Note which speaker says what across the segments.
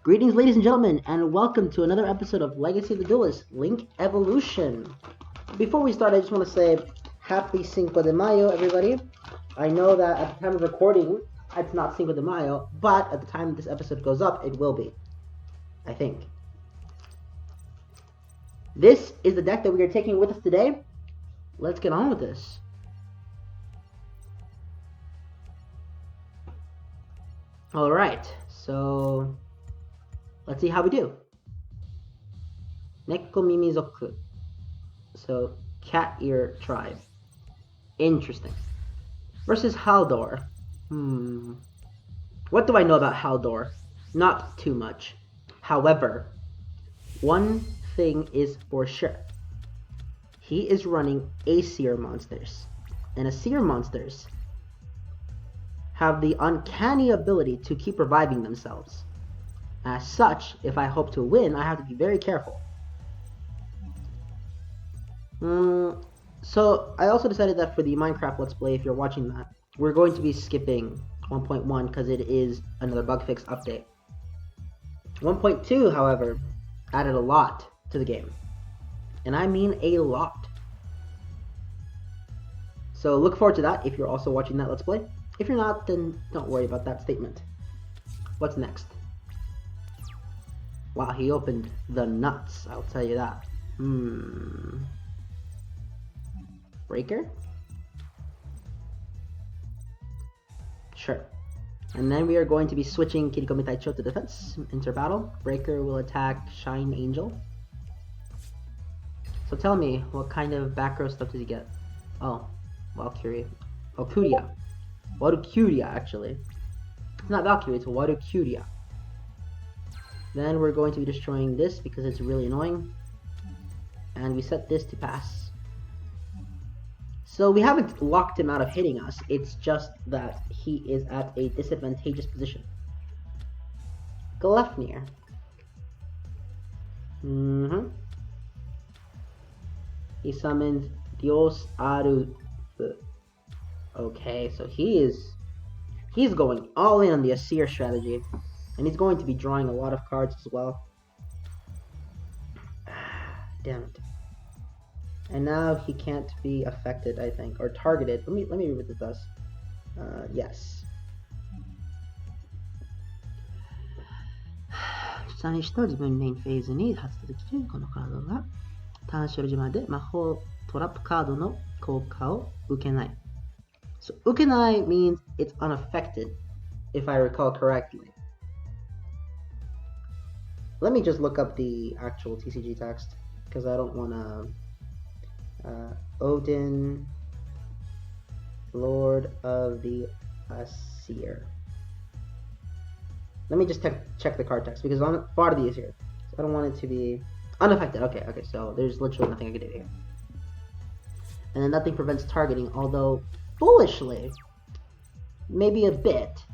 Speaker 1: Greetings, ladies and gentlemen, and welcome to another episode of Legacy of the Duelist, Link Evolution. Before we start, I just want to say Happy Cinco de Mayo, everybody. I know that at the time of recording, it's not Cinco de Mayo, but at the time this episode goes up, it will be. I think. This is the deck that we are taking with us today. Let's get on with this. Alright, so let's see how we do. Nekomimizoku. So, cat ear tribe. Interesting. Versus Haldor. What do I know about Haldor? Not too much. However, one thing is for sure. He is running Aesir monsters. And Aesir monsters have the uncanny ability to keep reviving themselves. As such, if I hope to win, I have to be very careful. So, I also decided that for the Minecraft Let's Play, if you're watching that, we're going to be skipping 1.1 because it is another bug fix update. 1.2, however, added a lot to the game. And I mean a lot. So look forward to that if you're also watching that Let's Play. If you're not, then don't worry about that statement. What's next? Wow, he opened the nuts, I'll tell you that. Breaker? Sure. And then we are going to be switching Kirikomi Taicho to defense. Enter battle. Breaker will attack Shine Angel. So tell me, what kind of back row stuff does he get? Oh, Valkyrie. Oh, Kuria. Warukuria, actually. It's not Valkyrie, it's Warukuria. Then we're going to be destroying this because it's really annoying. And we set this to pass. So we haven't locked him out of hitting us, it's just that he is at a disadvantageous position. Glefnir. He summons Dios Aru. Okay, so he's going all in on the Aesir strategy. And he's going to be drawing a lot of cards as well. Damn it. And now he can't be affected, I think, or targeted. Let me read what this does. Yes. So ukenai means it's unaffected, if I recall correctly. Let me just look up the actual TCG text, because I don't want to... Odin, Lord of the Aesir. Let me just check the card text, because I'm part of the Aesir. So I don't want it to be unaffected. Okay, so there's literally nothing I can do here. And then nothing prevents targeting, although foolishly, maybe a bit,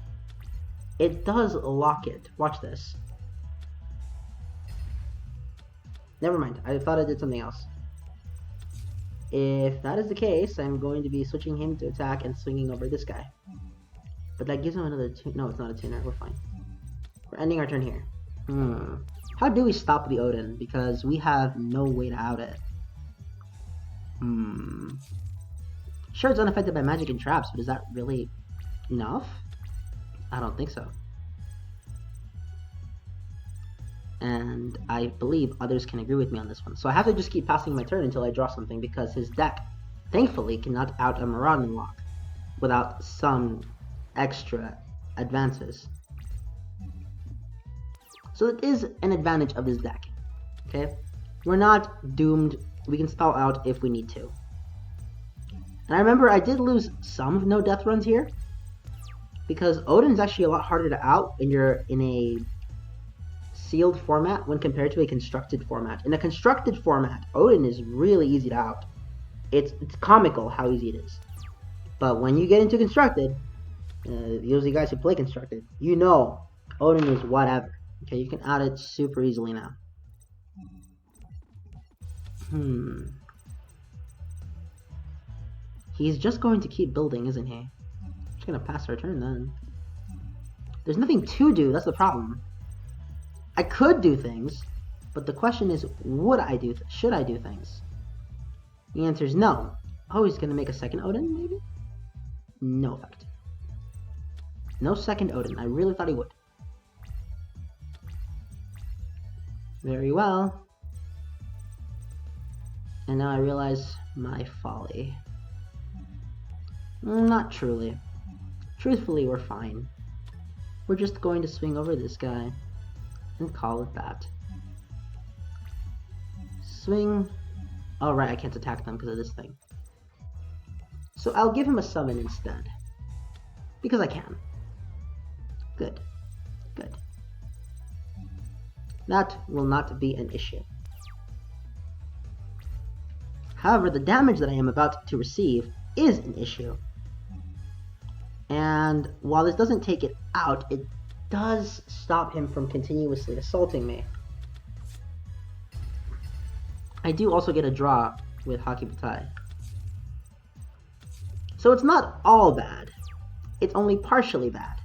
Speaker 1: it does lock it. Watch this. Never mind, I thought I did something else. If that is the case, I'm going to be switching him to attack and swinging over this guy. But that gives him another no, it's not a tuner, we're fine. We're ending our turn here. How do we stop the Odin? Because we have no way to out it. Sure, it's unaffected by magic and traps, but is that really enough? I don't think so. And I believe others can agree with me on this one. So I have to just keep passing my turn until I draw something, because his deck, thankfully, cannot out a Marauding Lock without some extra advances. So it is an advantage of this deck, okay? We're not doomed. We can stall out if we need to. And I remember I did lose some no death runs here, because Odin's actually a lot harder to out when you're in a sealed format when compared to a constructed format. In a constructed format, Odin is really easy to out. It's comical how easy it is. But when you get into constructed, usually guys who play constructed, you know Odin is whatever. Okay, you can out it super easily now. He's just going to keep building, isn't he? Just gonna pass our turn then. There's nothing to do, that's the problem. I could do things, but the question is, should I do things? The answer is no. Oh, he's gonna make a second Odin, maybe? No effect. No second Odin. I really thought he would. Very well. And now I realize my folly. Not truly. Truthfully, we're fine. We're just going to swing over this guy and call it that. Swing. Oh, right, I can't attack them because of this thing. So I'll give him a summon instead. Because I can. Good. Good. That will not be an issue. However, the damage that I am about to receive is an issue. And while this doesn't take it out, it does stop him from continuously assaulting me. I do also get a draw with Hakibutai. So it's not all bad. It's only partially bad.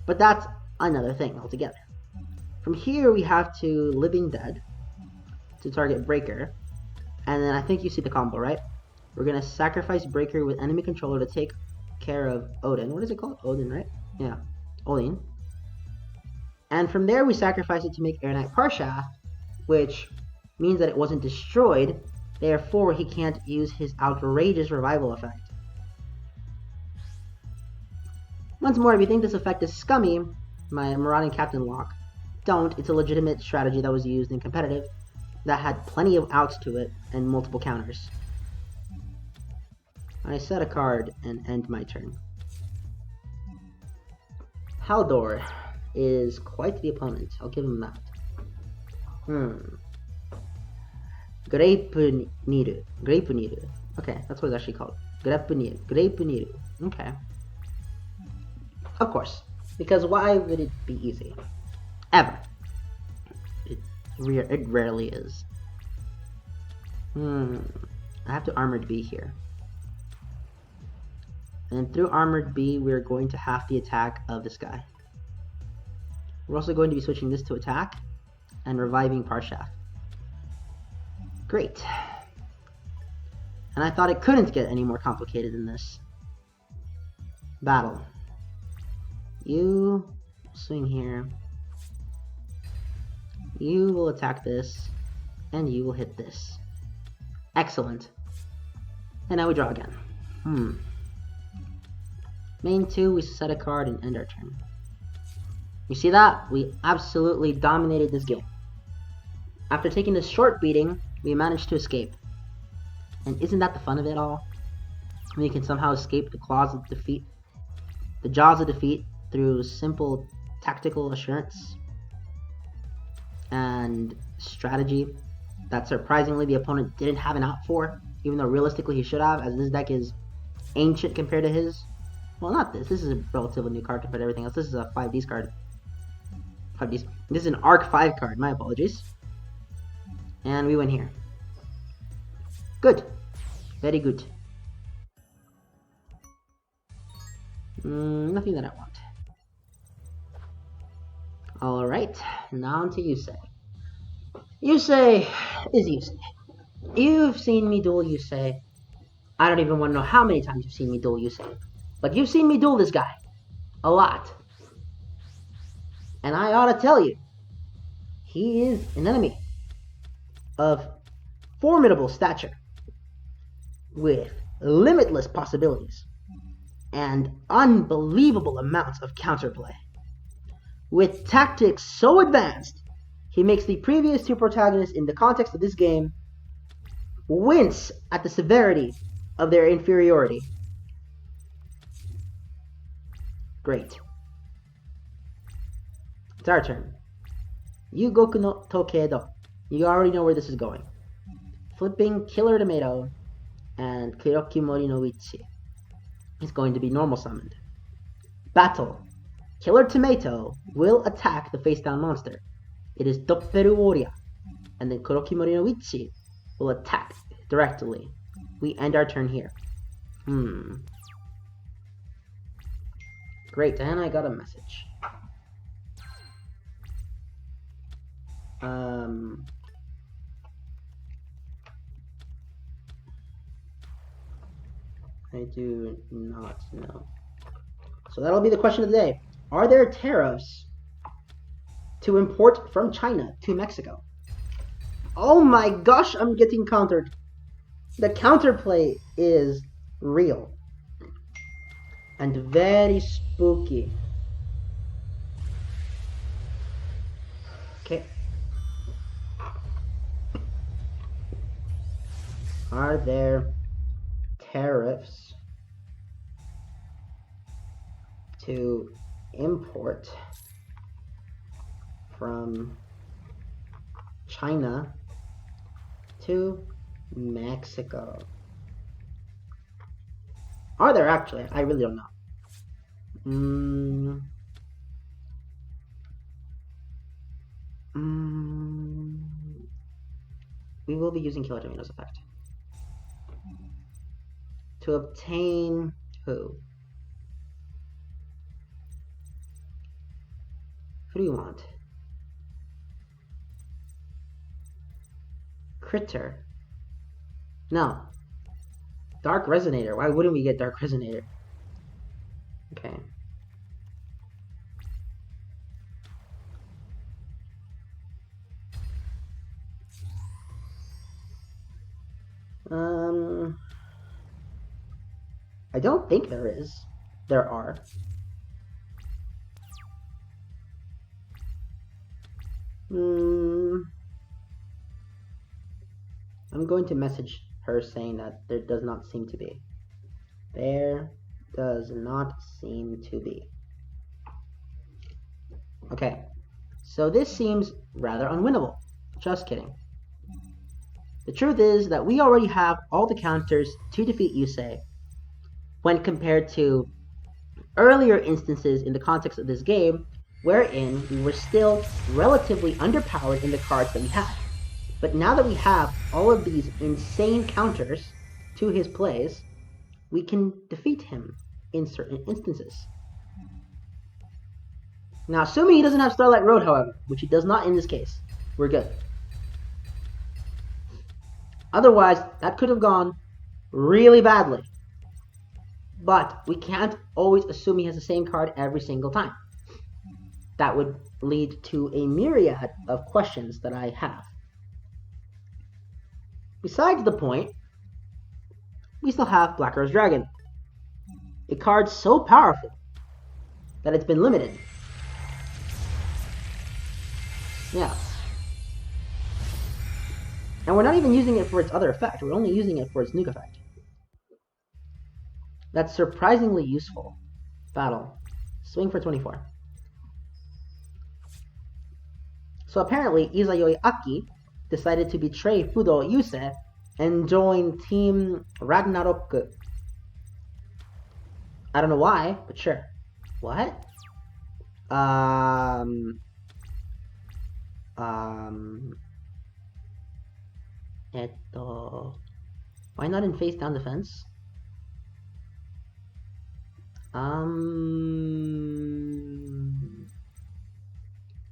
Speaker 1: But that's another thing altogether. From here we have to Living Dead to target Breaker. And then I think you see the combo, right? We're going to sacrifice Breaker with enemy controller to take care of Odin. What is it called? Odin, right? Yeah, Odin. And from there we sacrifice it to make Air Knight Parshath, which means that it wasn't destroyed. Therefore, he can't use his outrageous revival effect. Once more, if you think this effect is scummy, my Marauding Captain lock, don't. It's a legitimate strategy that was used in competitive that had plenty of outs to it and multiple counters. I set a card and end my turn. Haldor is quite the opponent. I'll give him that. Grape-Niru. Okay, that's what it's actually called. Grape-Niru. Okay. Of course. Because why would it be easy? Ever. It rarely is. I have to Armored B here. And through Armored B, we're going to half the attack of this guy. We're also going to be switching this to attack and reviving Parshath. Great. And I thought it couldn't get any more complicated than this. Battle. You swing here. You will attack this, and you will hit this. Excellent. And now we draw again. Main 2, we set a card and end our turn. You see that? We absolutely dominated this game. After taking this short beating, we managed to escape. And isn't that the fun of it all? We can somehow escape the claws of defeat, the jaws of defeat, through simple tactical assurance and strategy that surprisingly the opponent didn't have an out for, even though realistically he should have, as this deck is ancient compared to his. Well, not this. This is a relatively new card compared to everything else. This is a 5Ds card. 5Ds. This is an Arc 5 card. My apologies. And we win here. Good. Very good. Nothing that I want. Alright, now on to Yusei. Yusei is Yusei. You've seen me duel Yusei. I don't even want to know how many times you've seen me duel Yusei. But you've seen me duel this guy. A lot. And I ought to tell you, he is an enemy of formidable stature, with limitless possibilities, and unbelievable amounts of counterplay. With tactics so advanced, he makes the previous two protagonists in the context of this game wince at the severity of their inferiority. Great. It's our turn. Yugoku no Tokedo. You already know where this is going. Flipping Killer Tomato and Kirokimori no Ichi is going to be normal summoned. Battle. Killer Tomato will attack the face down monster. It is Dopperu Warrior. And then Kirokimori no Ichi will attack directly. We end our turn here. Great, and I got a message. I do not know. So that'll be the question of the day. Are there tariffs to import from China to Mexico? Oh my gosh, I'm getting countered. The counterplay is real. And very spooky. Okay. Are there tariffs to import from China to Mexico? Are there actually? I really don't know. We will be using Killer Domino's effect to obtain who? Who do you want? Critter. No. Dark Resonator. Why wouldn't we get Dark Resonator? Okay. I don't think there is. There are. I'm going to message her saying that there does not seem to be. There does not seem to be. Okay. So this seems rather unwinnable. Just kidding. The truth is that we already have all the counters to defeat Yusei when compared to earlier instances in the context of this game wherein we were still relatively underpowered in the cards that we had. But now that we have all of these insane counters to his plays, we can defeat him in certain instances. Now, assuming he doesn't have Starlight Road, however, which he does not in this case, we're good. Otherwise, that could have gone really badly. But we can't always assume he has the same card every single time. That would lead to a myriad of questions that I have. Besides the point, we still have Black Rose Dragon. A card so powerful that it's been limited. Yeah. And we're not even using it for its other effect, we're only using it for its nuke effect. That's surprisingly useful. Battle. Swing for 24. So apparently, Izayoi Aki decided to betray Fudo Yusei and join Team Ragnarok. I don't know why, but sure. What? Why not in face down defense?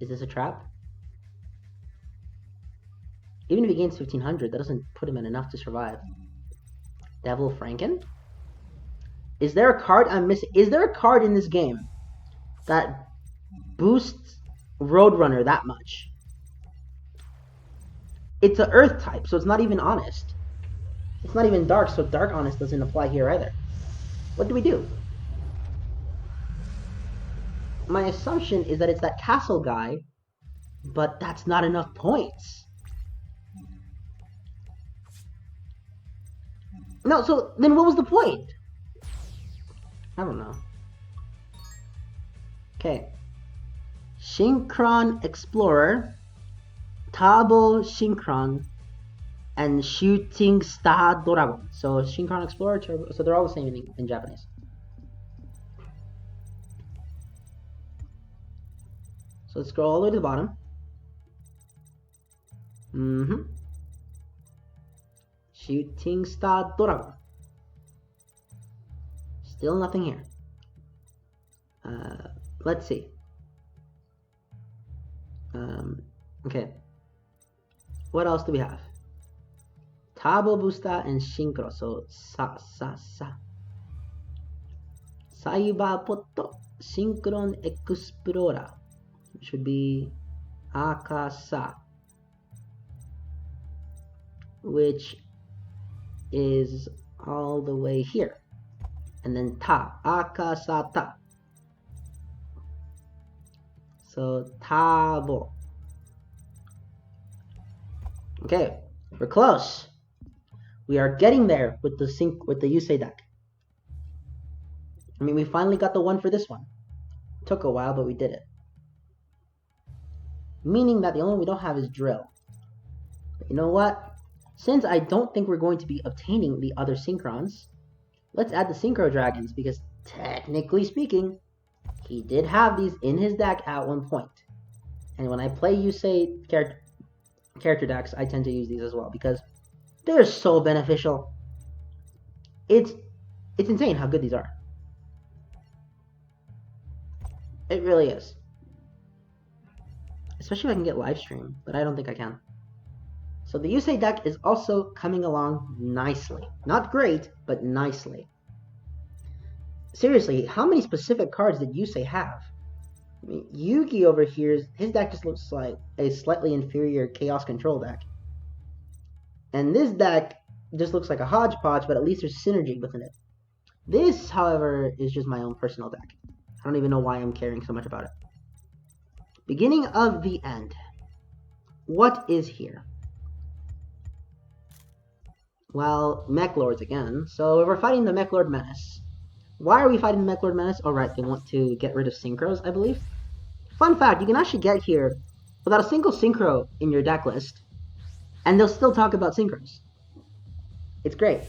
Speaker 1: Is this a trap? Even if he gains 1500, that doesn't put him in enough to survive. Devil Franken? Is there a card I'm missing? Is there a card in this game that boosts Roadrunner that much? It's an Earth type, so it's not even Honest. It's not even Dark, so Dark Honest doesn't apply here either. What do we do? My assumption is that it's that castle guy, but that's not enough points. No, so then what was the point? I don't know. Okay. Synchron Explorer, Tabo Synchron, and Shooting Star Dragon. So Synchron Explorer, Turbo, so they're all the same in Japanese. So let's scroll all the way to the bottom. Shooting Star Dragon. Still nothing here. Let's see. Okay. what else do we have? Tabo Booster and Synchro. So Cyber Potto Synchron Explorer, which would be Akasa, which is all the way here. And then Ta, Akasata. So Tabo. Okay, we're close. We are getting there with the Yusei deck. I mean, we finally got the one for this one. Took a while, but we did it. Meaning that the only one we don't have is Drill. But you know what? Since I don't think we're going to be obtaining the other Synchrons, let's add the Synchro Dragons, because technically speaking, he did have these in his deck at one point. And when I play Yusei character decks, I tend to use these as well, because they're so beneficial. It's insane how good these are. It really is. Especially if I can get live stream, but I don't think I can. So the Yusei deck is also coming along nicely. Not great, but nicely. Seriously, how many specific cards did Yusei have? I mean, Yugi over here, his deck just looks like a slightly inferior Chaos Control deck. And this deck just looks like a hodgepodge, but at least there's synergy within it. This, however, is just my own personal deck. I don't even know why I'm caring so much about it. Beginning of the end. What is here? Well, Meklords again. So we're fighting the Meklord Menace. Why are we fighting the Meklord Menace? Oh, right, they want to get rid of Synchros, I believe. Fun fact, you can actually get here without a single Synchro in your deck list, and they'll still talk about Synchros. It's great.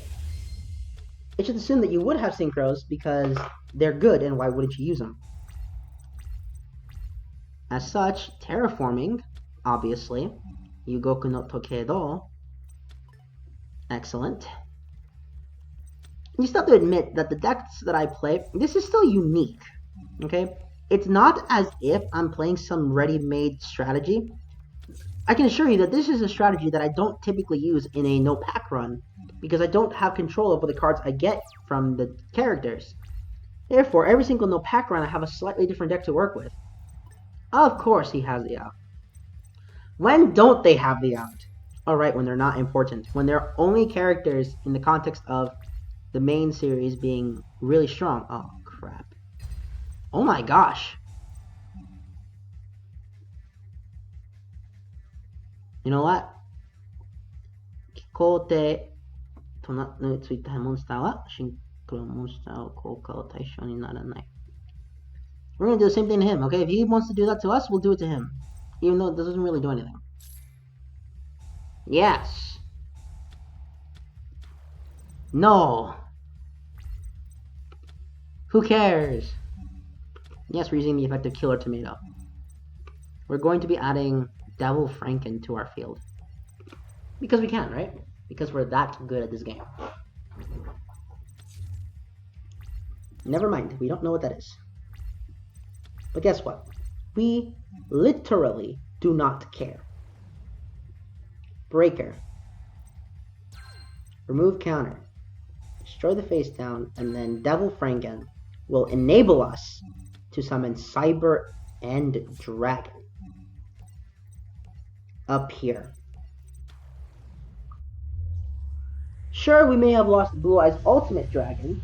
Speaker 1: It should assume that you would have Synchros because they're good, and why wouldn't you use them? As such, terraforming, obviously. Yugoku no Tokedo. Excellent. You still have to admit that the decks that I play, this is still unique. Okay? It's not as if I'm playing some ready-made strategy. I can assure you that this is a strategy that I don't typically use in a no-pack run, because I don't have control over the cards I get from the characters. Therefore, every single no-pack run I have a slightly different deck to work with. Of course he has the out. When don't they have the out? Alright, when they're not important. When they're only characters in the context of the main series being really strong. Oh, crap. Oh my gosh. You know what? Kikote to no tsuita monster wa Synchro monster o kouka o taishou ni naranai. We're gonna do the same thing to him, okay? If he wants to do that to us, we'll do it to him. Even though it doesn't really do anything. Yes. No. Who cares? Yes, we're using the effective Killer Tomato. We're going to be adding Devil Franken to our field. Because we can, right? Because we're that good at this game. Never mind, we don't know what that is. But guess what? We literally do not care. Breaker. Remove counter. Destroy the face down, and then Devil Franken will enable us to summon Cyber and Dragon. Up here. Sure, we may have lost Blue Eye's ultimate dragon,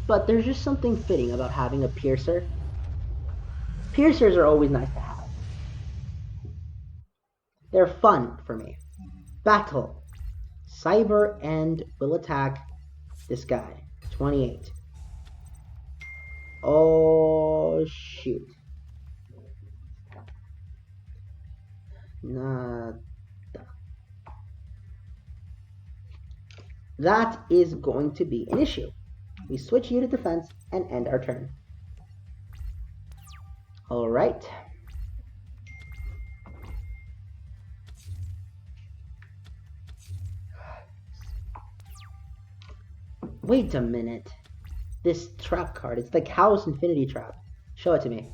Speaker 1: but there's just something fitting about having a Piercer. Piercers are always nice to have. They're fun for me. Battle. Cyber and will attack this guy. 28. Oh, shoot. Nada. That is going to be an issue. We switch you to defense and end our turn. Alright. Wait a minute. This trap card, it's like House Infinity Trap. Show it to me.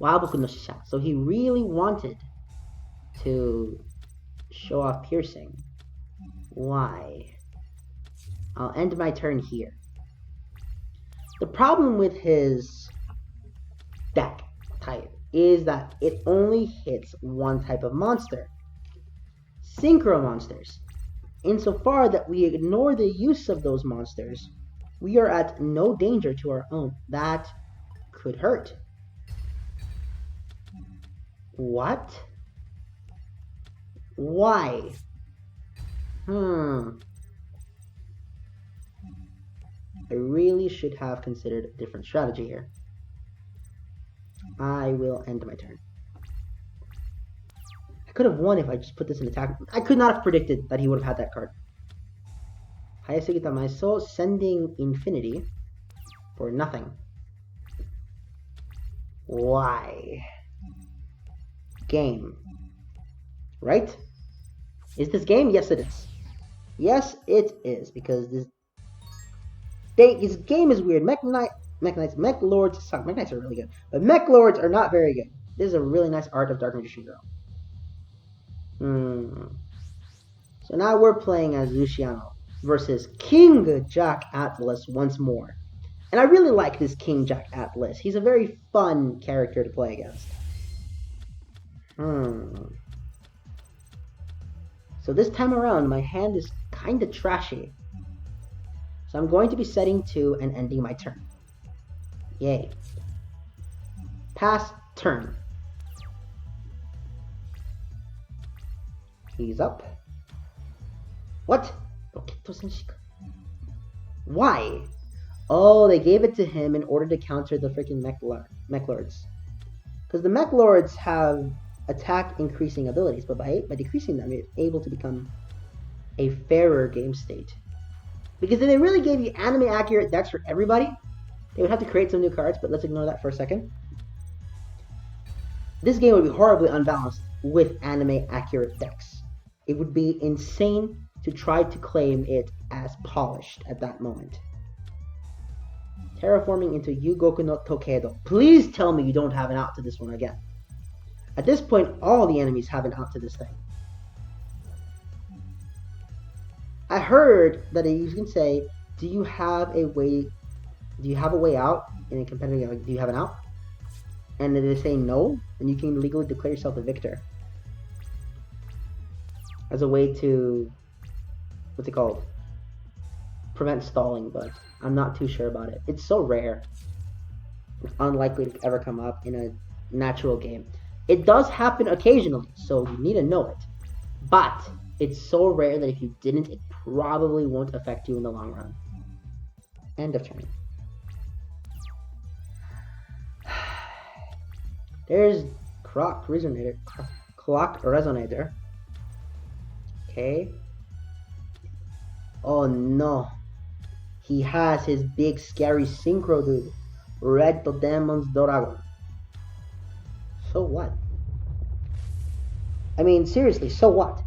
Speaker 1: Waboku no Shisha. So he really wanted to show off piercing. Why? I'll end my turn here. The problem with his deck type is that it only hits one type of monster. Synchro monsters. Insofar that we ignore the use of those monsters, we are at no danger to our own. That could hurt. What? Why? I really should have considered a different strategy here. I will end my turn. I could have won if I just put this in attack. I could not have predicted that he would have had that card. Hayasugita Maiso sending Infinity for nothing. Why? Game. Right? Is this game? Yes, it is. Yes, it is, because this game is weird. Meklords suck. Meknights are really good, but Meklords are not very good. This is a really nice art of Dark Magician Girl. So now we're playing as Luciano versus King Jack Atlas once more. And I really like this King Jack Atlas. He's a very fun character to play against. So this time around, my hand is kind of trashy. So I'm going to be setting 2 and ending my turn. Yay. Pass turn. He's up. What? Why? Oh, they gave it to him in order to counter the freaking Meklords. Because the Meklords have attack increasing abilities, but by decreasing them, you're able to become a fairer game state. Because if they really gave you anime accurate decks for everybody, they would have to create some new cards, but let's ignore that for a second. This game would be horribly unbalanced with anime accurate decks. It would be insane to try to claim it as polished at that moment. Terraforming into Yugoku no Tokedo. Please tell me you don't have an out to this one again. At this point, all the enemies have an out to this thing. I heard that you can say, do you have a way out in a competitive game? Like, do you have an out? And then they say no, and you can legally declare yourself a victor. As a way to, what's it called? Prevent stalling, but I'm not too sure about it. It's so rare. It's unlikely to ever come up in a natural game. It does happen occasionally, so you need to know it. But it's so rare that if you didn't, it probably won't affect you in the long run. End of turn. There's Clock Resonator. Okay. Oh no. He has his big scary synchro dude. Red to Demon's Dragon. So what? I mean, seriously, so what?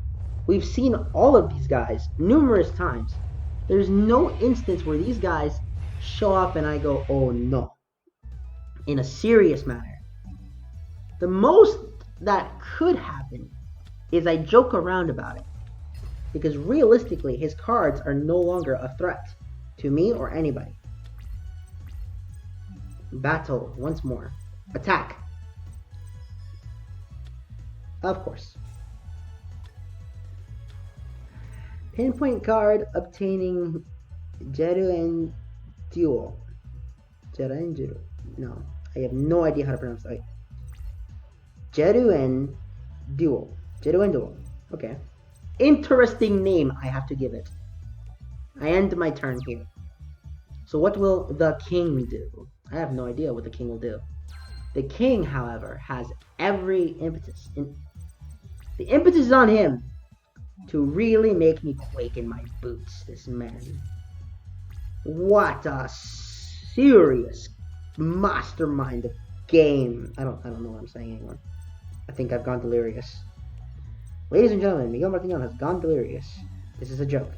Speaker 1: We've seen all of these guys numerous times. There's no instance where these guys show up and I go, oh no. In a serious manner. The most that could happen is I joke around about it. Because realistically, his cards are no longer a threat to me or anybody. Battle once more. Attack. Of course. Pinpoint card obtaining Jeru and Duo. Jeru and Jeru. No, I have no idea how to pronounce that. Jeru and Duo. Jeru and Duo. Okay. Interesting name, I have to give it. I end my turn here. So what will the king do? I have no idea what the king will do. The king, however, has every impetus. The impetus is on him to really make me quake in my boots, this man. What a serious mastermind of game. I don't know what I'm saying anymore. I think I've gone delirious. Ladies and gentlemen, Miguel Martinez has gone delirious. This is a joke.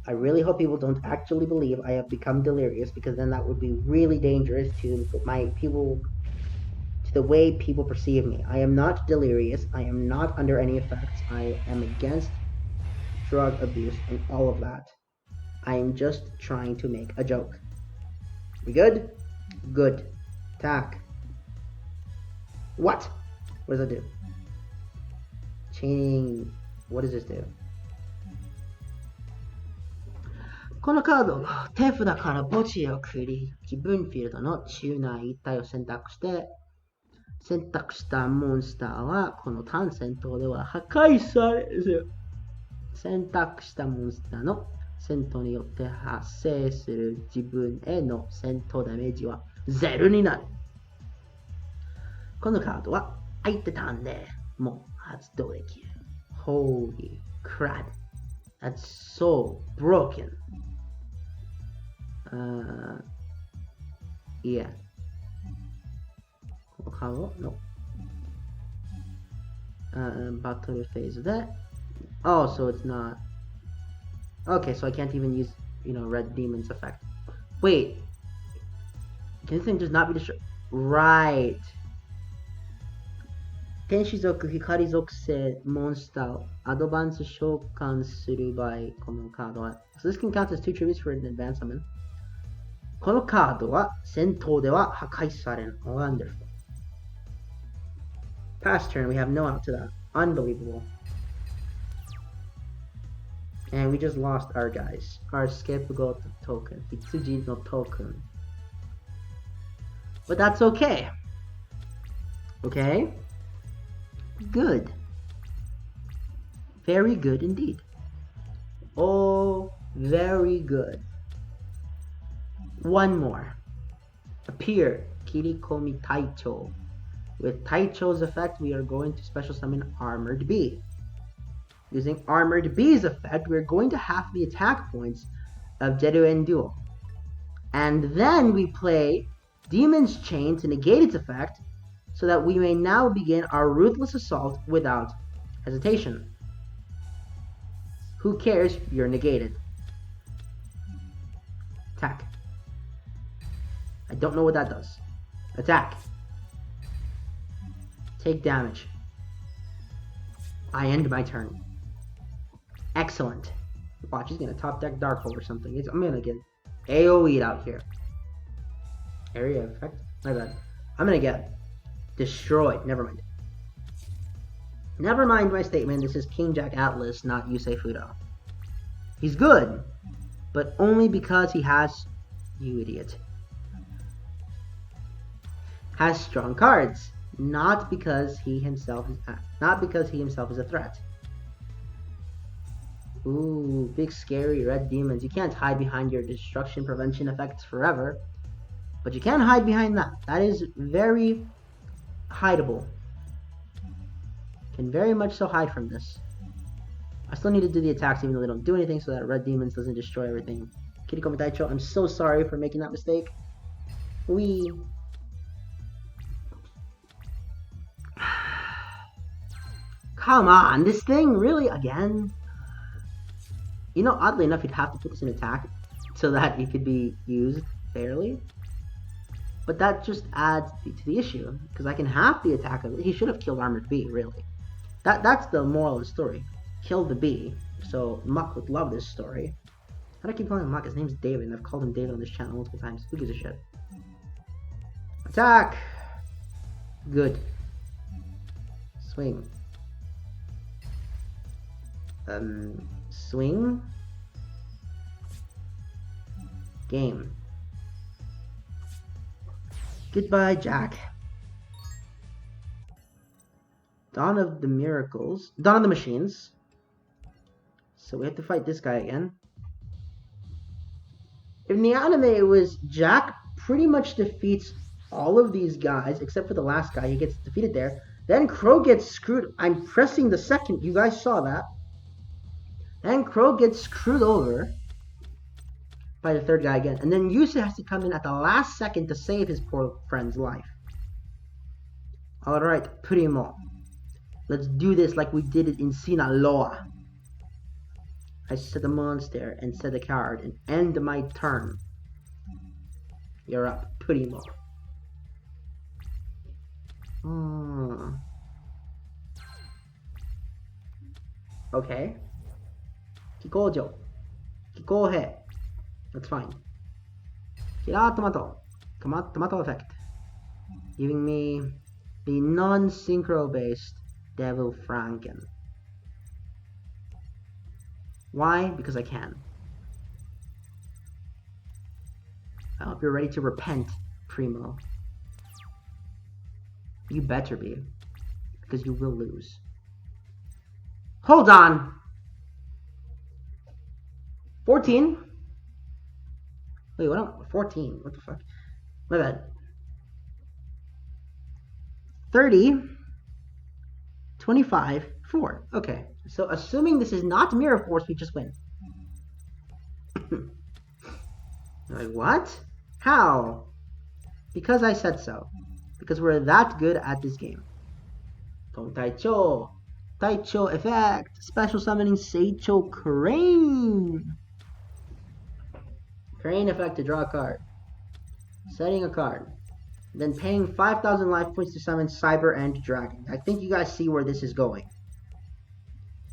Speaker 1: I really hope people don't actually believe I have become delirious, because then that would be really dangerous to put my people to the way people perceive me. I am not delirious. I am not under any effects. I am against drug abuse and all of that. I am just trying to make a joke. We good? Good. Attack. What? What does that do? Chaining. What does this do? このカード、手札から墓地を繰り、気分フィールドの中内一体を選択して、選択したモンスターはこの単戦闘では破壊される。選択したモンスターの戦闘によって発生する自分への戦闘ダメージは0になる。このカードは相手ターンでもう発動できる。Holy crap. That's so broken. Yeah. このカードのバトルフェーズで Oh, so it's not. Okay, so I can't even use, Red Demon's effect. Wait. Can this thing just not be destroyed? Right. 天使属光属性モンスターをアドバンス召喚する場合、このカードは So this can count as 2 tributes for an advanced summon. このカードは戦闘では破壊される。Wonderful. Past turn, we have no out to that. Unbelievable. And we just lost our guys. Our scapegoat token. Hitsuji no token. But that's okay. Okay? Good. Very good indeed. Oh, very good. One more. Appear. Kirikomi Taicho. With Taicho's effect, we are going to special summon Armored Bee. Using Armored Bee's effect, we're going to half the attack points of Jeru and Duel. And then we play Demon's Chain to negate its effect, so that we may now begin our ruthless assault without hesitation. Who cares? You're negated. Attack. I don't know what that does. Attack. Take damage. I end my turn. Excellent. Watch, he's gonna top deck Darkhold or something. I'm gonna get AoE'd out here. Area effect? My bad. I'm gonna get destroyed. Never mind. Never mind my statement. This is King Jack Atlas, not Yusei Fudo. He's good, but only because he has, you idiot, has strong cards. Not because he himself is a threat. Ooh, big scary red demons. You can't hide behind your destruction prevention effects forever, but you can hide behind that. That is very hideable. Can very much so hide from this. I still need to do the attacks even though they don't do anything, so that red demons doesn't destroy everything. Kirikomi Daicho, I'm so sorry for making that mistake. We Come on, this thing really again? Oddly enough, you'd have to put this in attack so that it could be used fairly. But that just adds to the issue, because I can half the attack of it. He should have killed Armored Bee, really. That's the moral of the story. Kill the bee. So Muck would love this story. How do I keep calling him Muck? His name's David, and I've called him David on this channel multiple times. Who gives a shit? Attack! Good. Swing. Swing. Game. Goodbye, Jack. Dawn of the Miracles. Dawn of the Machines. So we have to fight this guy again. In the anime, it was Jack pretty much defeats all of these guys, except for the last guy. He gets defeated there. Then Crow gets screwed. I'm pressing the second. You guys saw that. Then Crow gets screwed over by the third guy again. And then Yusei has to come in at the last second to save his poor friend's life. Alright, Primo. Let's do this like we did it in Sinaloa. I set a monster and set a card and end my turn. You're up, Primo. Okay. Kikojo. Kikohe. That's fine. Kira Tomato. Tomato effect. Giving me the non-synchro based Devil Franken. Why? Because I can. I hope you're ready to repent, Primo. You better be. Because you will lose. Hold on! 14? Wait, what? 14? What the fuck? My bad. 30. 25. 4. Okay. So assuming this is not Mirror Force, we just win. Like, what? How? Because I said so. Because we're that good at this game. Taicho. Taicho effect. Special summoning Seicho Crane. Crane effect to draw a card. Setting a card. Then paying 5,000 life points to summon Cyber End Dragon. I think you guys see where this is going.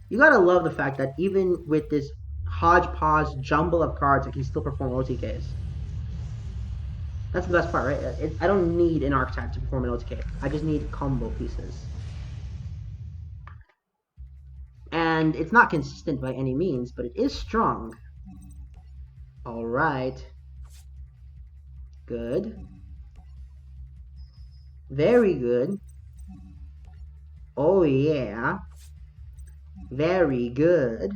Speaker 1: You gotta love the fact that even with this hodgepodge jumble of cards, I can still perform OTKs. That's the best part, right? I don't need an archetype to perform an OTK. I just need combo pieces. And it's not consistent by any means, but it is strong. Alright. Good. Very good. Oh yeah. Very good.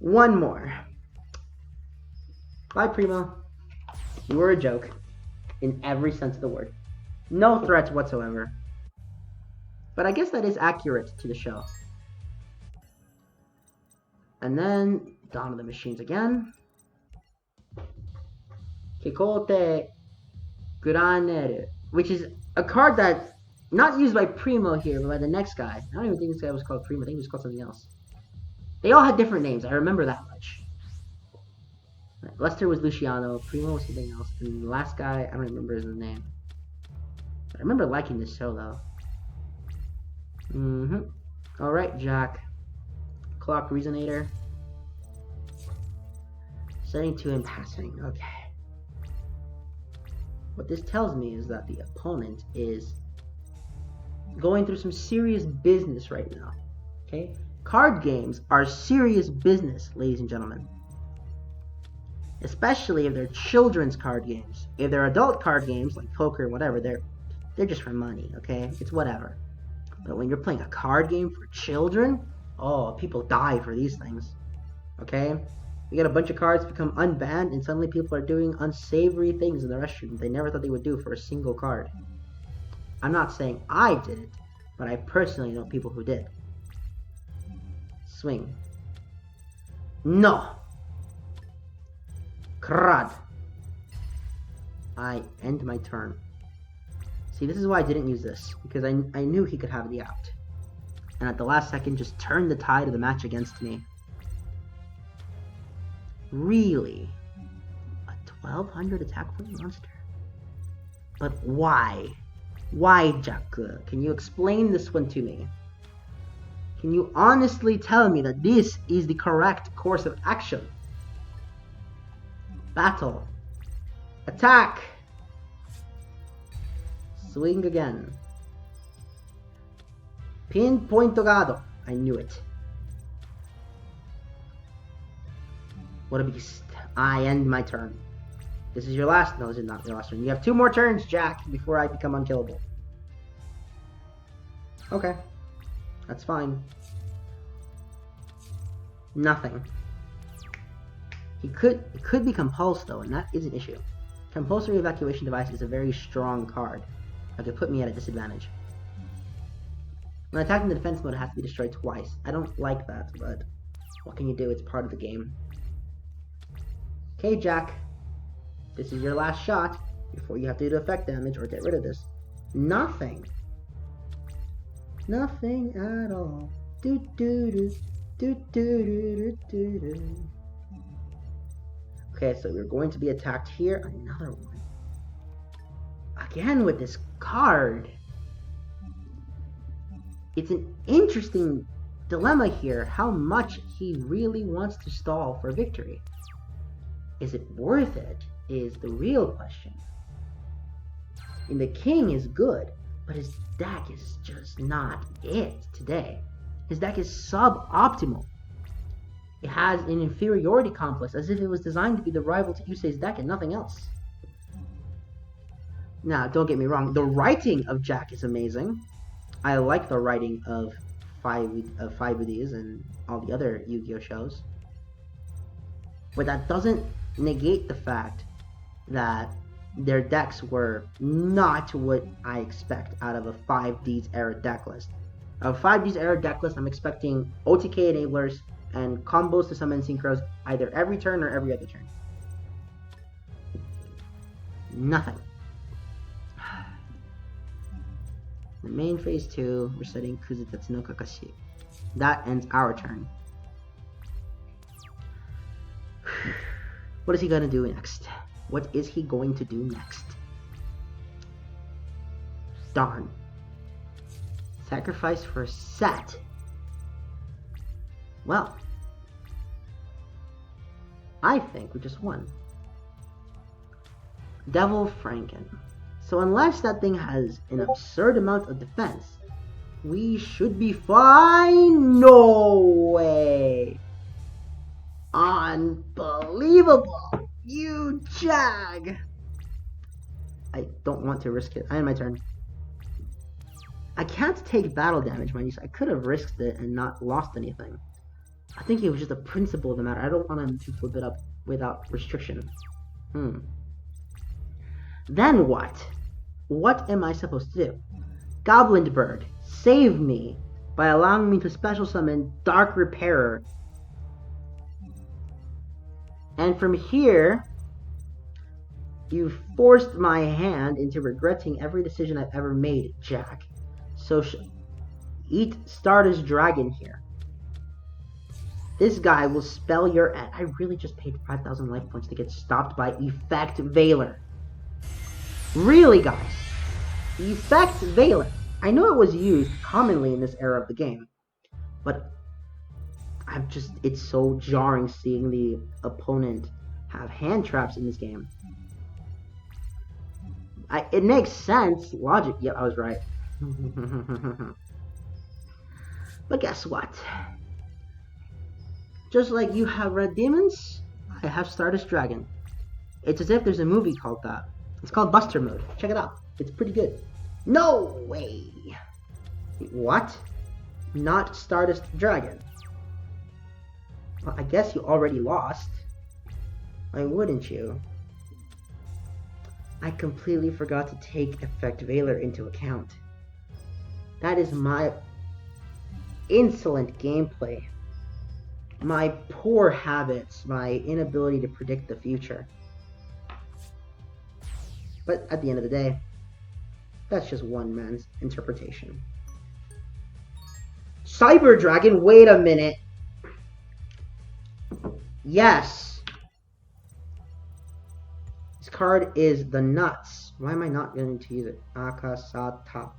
Speaker 1: One more. Bye, Primo. You were a joke. In every sense of the word. No threats whatsoever. But I guess that is accurate to the show. And then, Dawn of the Machines again. Kikote Graneru. Which is a card that's not used by Primo here, but by the next guy. I don't even think this guy was called Primo. I think he was called something else. They all had different names. I remember that much. Lester was Luciano. Primo was something else. And the last guy, I don't remember his name. But I remember liking this show, though. Alright, Jack. Clock Resonator. Setting to and passing. Okay. What this tells me is that the opponent is going through some serious business right now. Okay? Card games are serious business, ladies and gentlemen. Especially if they're children's card games. If they're adult card games, like poker or whatever, they're just for money, okay? It's whatever. But when you're playing a card game for children, oh, people die for these things. Okay? We get a bunch of cards become unbanned, and suddenly people are doing unsavory things in the restroom they never thought they would do for a single card. I'm not saying I did it, but I personally know people who did. Swing. No! Crud. I end my turn. See, this is why I didn't use this, because I knew he could have the out. And at the last second, just turned the tide of the match against me. Really? A 1200 attack point monster? But why? Why, Jack? Can you explain this one to me? Can you honestly tell me that this is the correct course of action? Battle. Attack! Swing again. Pinpoint Togado. I knew it. What a beast. I end my turn. This is your last... No, this is not your last turn. You have 2 more turns, Jack, before I become unkillable. Okay. That's fine. Nothing. He could be compulsed, though, and that is an issue. Compulsory Evacuation Device is a very strong card. That could put me at a disadvantage. When attacking the defense mode, it has to be destroyed twice. I don't like that, but what can you do? It's part of the game. Okay, Jack. This is your last shot before you have to do effect damage or get rid of this. Nothing. Nothing at all. Do do do do do do do do. Okay, so we're going to be attacked here. Another one. Again with this card. It's an interesting dilemma here, how much he really wants to stall for victory. Is it worth it, is the real question. And the king is good, but his deck is just not it today. His deck is suboptimal. It has an inferiority complex, as if it was designed to be the rival to Yusei's deck and nothing else. Now, don't get me wrong, the writing of Jack is amazing. I like the writing of five of these and all the other Yu-Gi-Oh shows. But that doesn't negate the fact that their decks were not what I expect out of a 5Ds era deck list. Out of 5Ds era deck list, I'm expecting OTK enablers and combos to summon synchros either every turn or every other turn. Nothing. The main phase 2, we're setting Kuzutetsu no Kakashi. That ends our turn. What is he gonna do next? What is he going to do next? Darn. Sacrifice for a set. Well, I think we just won. Devil Franken. So unless that thing has an absurd amount of defense, we should be fine. No way. Unbelievable. You jag. I don't want to risk it. I end my turn. I can't take battle damage, mind you, so I could have risked it and not lost anything. I think it was just a principle of the matter. I don't want him to flip it up without restriction. Then what? What am I supposed to do? Goblin Bird, save me by allowing me to special summon Dark Repairer. And from here, you forced my hand into regretting every decision I've ever made, Jack. So eat Stardust Dragon here. This guy will spell your end. I really just paid 5,000 life points to get stopped by Effect Veiler. Really, guys? Effect Veiler. I know it was used commonly in this era of the game, but it's so jarring seeing the opponent have hand traps in this game. It makes sense. Logic. Yep, I was right. But guess what? Just like you have Red Demons, I have Stardust Dragon. It's as if there's a movie called that. It's called Buster Mode. Check it out. It's pretty good. No way! What? Not Stardust Dragon. Well, I guess you already lost. Why wouldn't you? I completely forgot to take Effect Veiler into account. That is my insolent gameplay. My poor habits, my inability to predict the future. But at the end of the day, that's just one man's interpretation. Cyber Dragon, wait a minute. Yes. This card is the nuts. Why am I not going to use it? Akasata.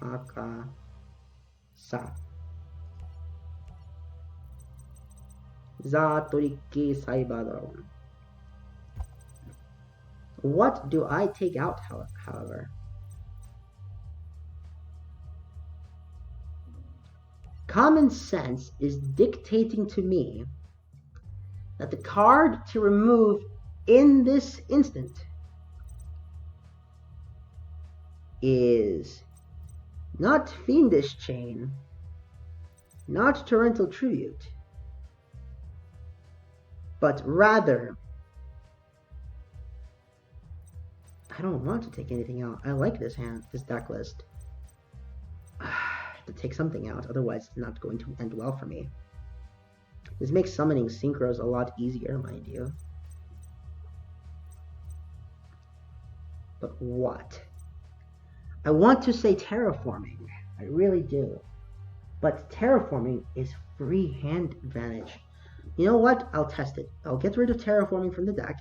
Speaker 1: Akasa. Zatoriki Cyber Dragon. What do I take out, however? Common sense is dictating to me that the card to remove in this instant is not Fiendish Chain, not Torrential Tribute, but rather, I don't want to take anything out. I like this deck list. I have to take something out, otherwise it's not going to end well for me. This makes summoning synchros a lot easier, mind you. But what? I want to say terraforming. I really do. But terraforming is free hand advantage. You know what? I'll test it. I'll get rid of terraforming from the deck.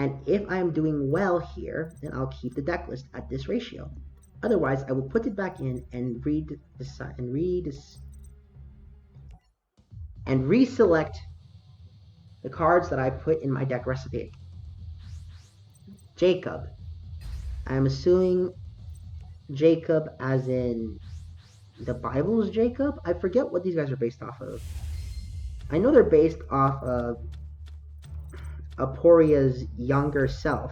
Speaker 1: And if I am doing well here, then I'll keep the deck list at this ratio. Otherwise, I will put it back in and reselect the cards that I put in my deck recipe. Jacob. I'm assuming Jacob as in the Bible's Jacob? I forget what these guys are based off of. I know they're based off of Aporia's younger self,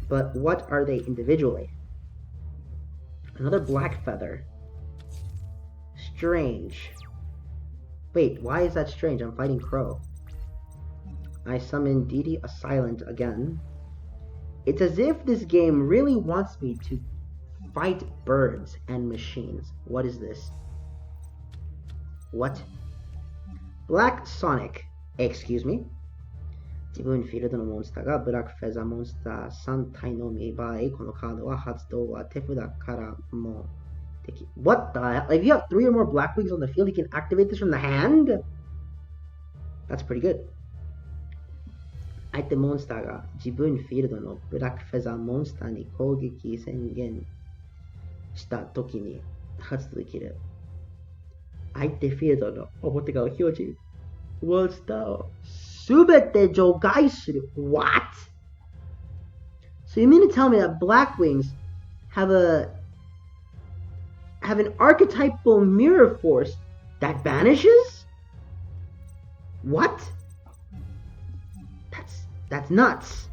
Speaker 1: but what are they individually? Another black feather. Strange. Wait, why is that strange? I'm fighting Crow. I summon Didi a Silent again. It's as if this game really wants me to fight birds and machines. What is this? What? Black Sonic. Excuse me? 自分フィールドのモンスターがブラックフェザーモンスター3体のみ場合、このカードは発動は手札からもでき。What the hell? If you have 3 or more black wings on the field, you can activate this from the hand? That's pretty good. 相手モンスターが自分フィールドのブラックフェザーモンスターに攻撃宣言したときに発動できる。相手フィールドの表側表示モンスターをすべて除外する。What? So you mean to tell me that Black Wings have an archetypal mirror force that banishes? What? That's nuts.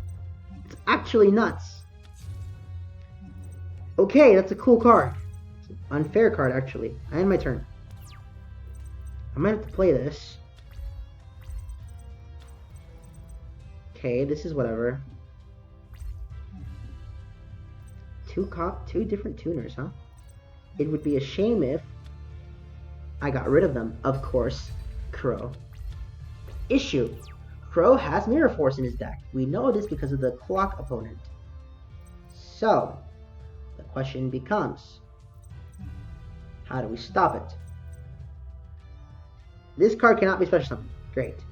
Speaker 1: It's actually nuts. Okay, that's a cool card. It's an unfair card, actually. I end my turn. I might have to play this. Okay, this is whatever. Two different tuners, huh? It would be a shame if I got rid of them. Of course, Crow. Issue. Crow has Mirror Force in his deck. We know this because of the clock opponent. So, the question becomes, how do we stop it? This card cannot be special summoned. Great.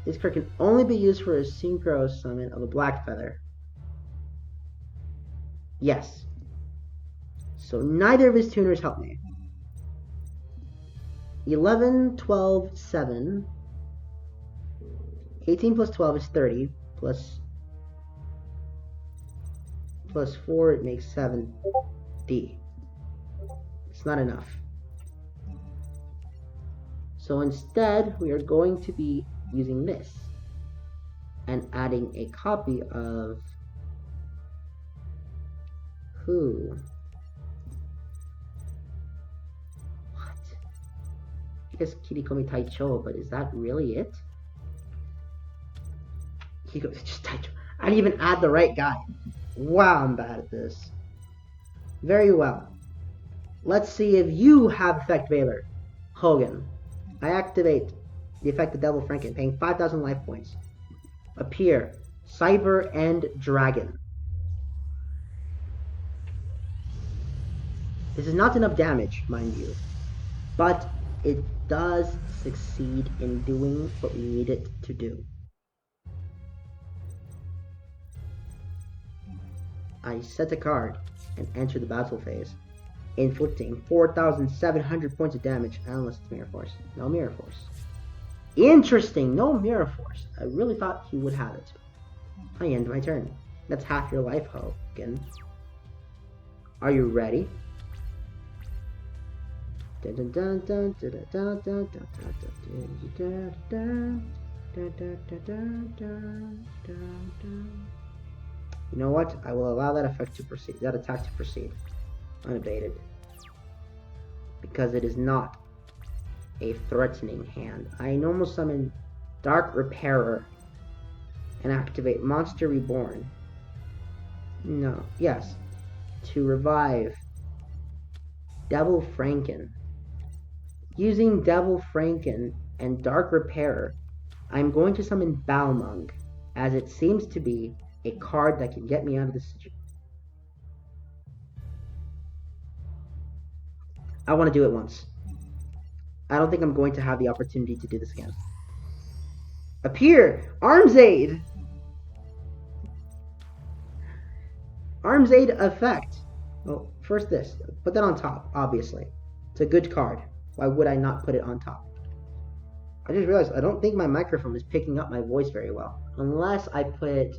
Speaker 1: This card can only be used for a Synchro summon of a Black Feather. Yes. So neither of his tuners help me. 11, 12, 7. 18 plus 12 is 30. Plus 4, it makes 7D. It's not enough. So instead, we are going to be using this and adding a copy of who? What? I guess Kirikomi Taicho, but is that really it? He goes, just Taicho. I didn't even add the right guy. Wow, I'm bad at this. Very well. Let's see if you have Effect Veiler. Hogan. I activate the effect of Devil Franken, paying 5,000 life points. Appear, Cyber and Dragon. This is not enough damage, mind you, but it does succeed in doing what we need it to do. I set a card and enter the battle phase, inflicting 4,700 points of damage, unless it's Mirror Force. No Mirror Force. Interesting, no Mirror Force. I really thought he would have it. I end my turn. That's half your life, Hogan. Are you ready? You know what? I will allow that effect to proceed, that attack to proceed, unabated, because it is not a threatening hand. I normal summon Dark Repairer and activate Monster Reborn. No, yes, to revive Devil Franken. Using Devil Franken and Dark Repairer, I'm going to summon Balmung, as it seems to be a card that can get me out of this situation. I want to do it once. I don't think I'm going to have the opportunity to do this again. Appear! Arms Aid! Arms Aid effect. Well, first this. Put that on top, obviously. It's a good card. Why would I not put it on top? I just realized I don't think my microphone is picking up my voice very well. Unless I put it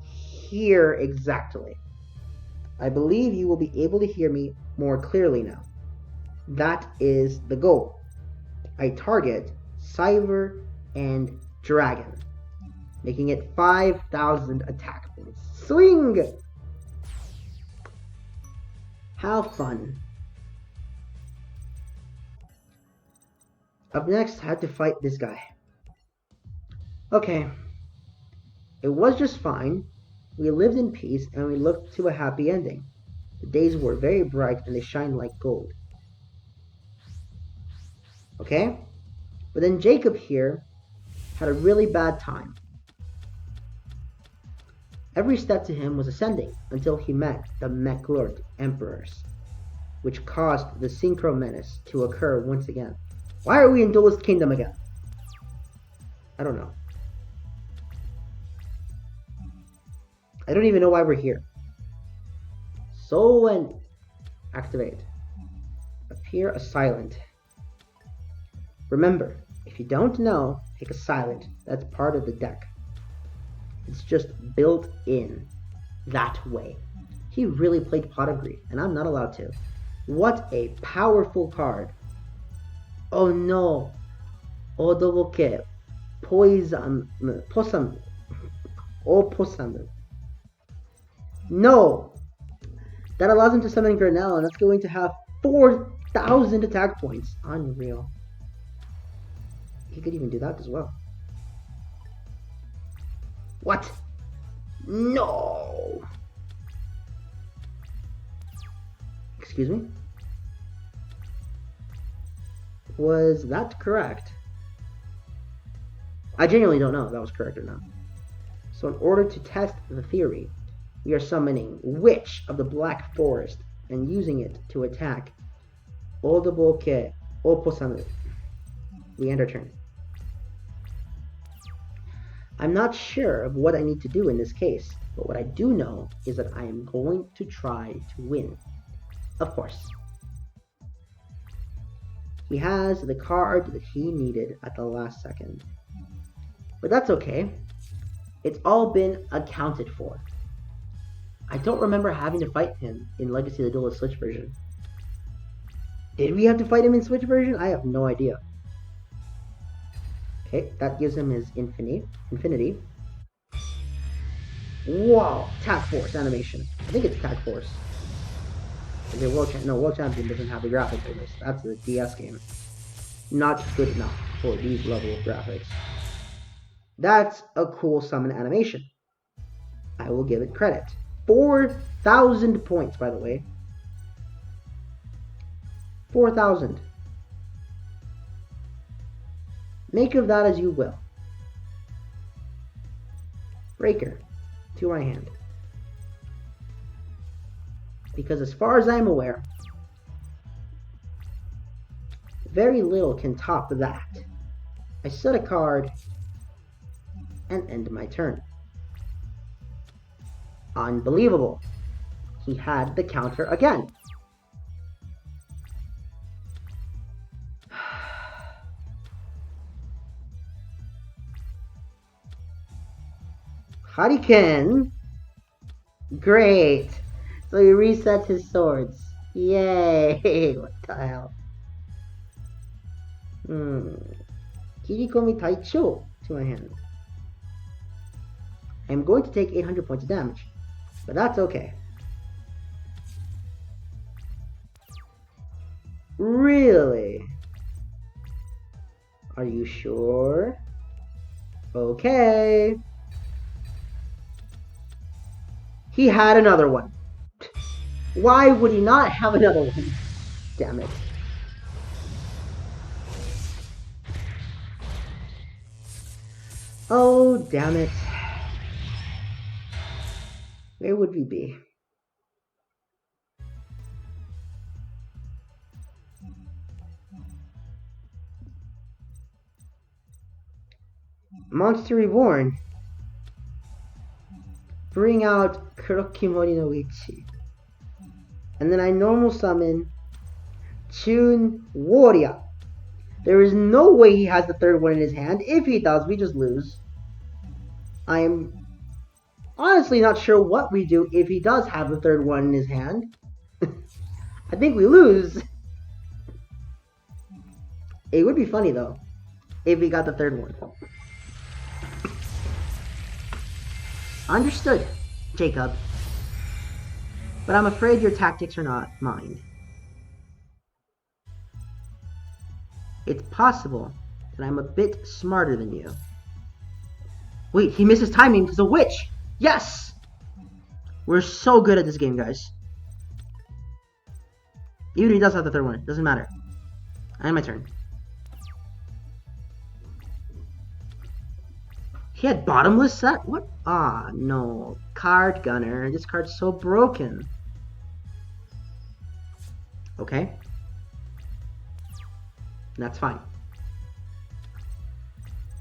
Speaker 1: here exactly. I believe you will be able to hear me more clearly now. That is the goal. I target Cyber and Dragon, making it 5,000 attack points. Swing! How fun. Up next, I had to fight this guy. Okay. It was just fine. We lived in peace and we looked to a happy ending. The days were very bright and they shined like gold. Okay? But then Jacob here had a really bad time. Every step to him was ascending until he met the Meklord Emperors, which caused the Synchro menace to occur once again. Why are we in Duelist Kingdom again? I don't know. I don't even know why we're here. Soul and activate. Appear a silent. Remember, if you don't know, pick a silent. That's part of the deck. It's just built in that way. He really played Pot of Grief, and I'm not allowed to. What a powerful card. Oh no. Odoboke. Poison. Possum. Oh, possum. No. That allows him to summon Grinnell, and that's going to have 4,000 attack points. Unreal. He could even do that as well. What? No. Excuse me? Was that correct? I genuinely don't know if that was correct or not. So in order to test the theory, we are summoning Witch of the Black Forest and using it to attack Odoboke Oposamu. We end our turn. I'm not sure of what I need to do in this case, but what I do know is that I am going to try to win. Of course. He has the card that he needed at the last second. But that's okay. It's all been accounted for. I don't remember having to fight him in Legacy of the Duelist Switch version. Did we have to fight him in Switch version? I have no idea. Okay, that gives him his infinity. Wow, Attack Force animation. I think it's Attack Force. Okay, World Champion doesn't have the graphics for this. That's the DS game. Not good enough for these level of graphics. That's a cool summon animation. I will give it credit. 4,000 points, by the way. 4,000. Make of that as you will. Breaker to my hand. Because as far as I'm aware, very little can top that. I set a card and end my turn. Unbelievable. He had the counter again. Hurricane. Great. So he resets his swords. Yay. What the hell? Kirikomi Taicho to my hand. I'm going to take 800 points of damage. But that's okay. Really? Are you sure? Okay. He had another one. Why would he not have another one? Damn it. Oh, damn it. Where would we be? Monster Reborn. Bring out Kurokimori no Ichi. And then I normal summon Chun Warrior. There is no way he has the third one in his hand. If he does, we just lose. I am honestly not sure what we do if he does have the third one in his hand. I think we lose. It would be funny though, if he got the third one. Understood, Jacob. But I'm afraid your tactics are not mine. It's possible that I'm a bit smarter than you. Wait, he misses timing because a witch! Yes! We're so good at this game, guys. Even if he does have the third one, it doesn't matter. I have my turn. He had bottomless set? What? Ah, no. Card Gunner. This card's so broken. Okay. That's fine.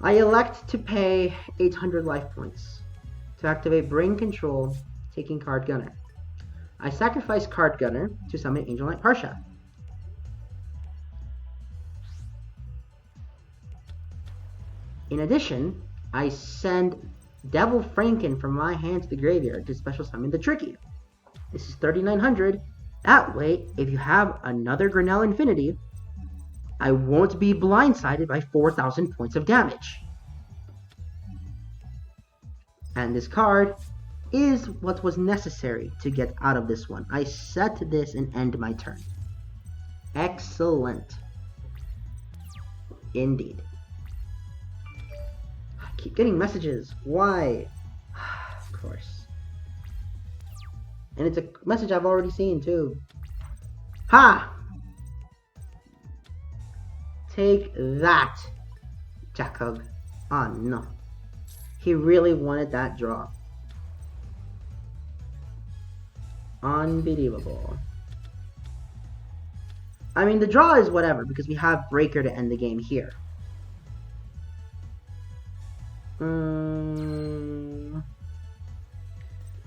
Speaker 1: I elect to pay 800 life points to activate Brain Control, taking Card Gunner. I sacrifice Card Gunner to summon Angel Knight Parsha. In addition, I send Devil Franken from my hand to the graveyard to special summon the Tricky. This is 3,900. That way, if you have another Grinnell Infinity, I won't be blindsided by 4,000 points of damage. And this card is what was necessary to get out of this one. I set this and end my turn. Excellent. Indeed. I keep getting messages. Why? Of course. And it's a message I've already seen too. Ha! Take that, Jacob. Oh no. He really wanted that draw. Unbelievable. I mean, the draw is whatever, because we have Breaker to end the game here.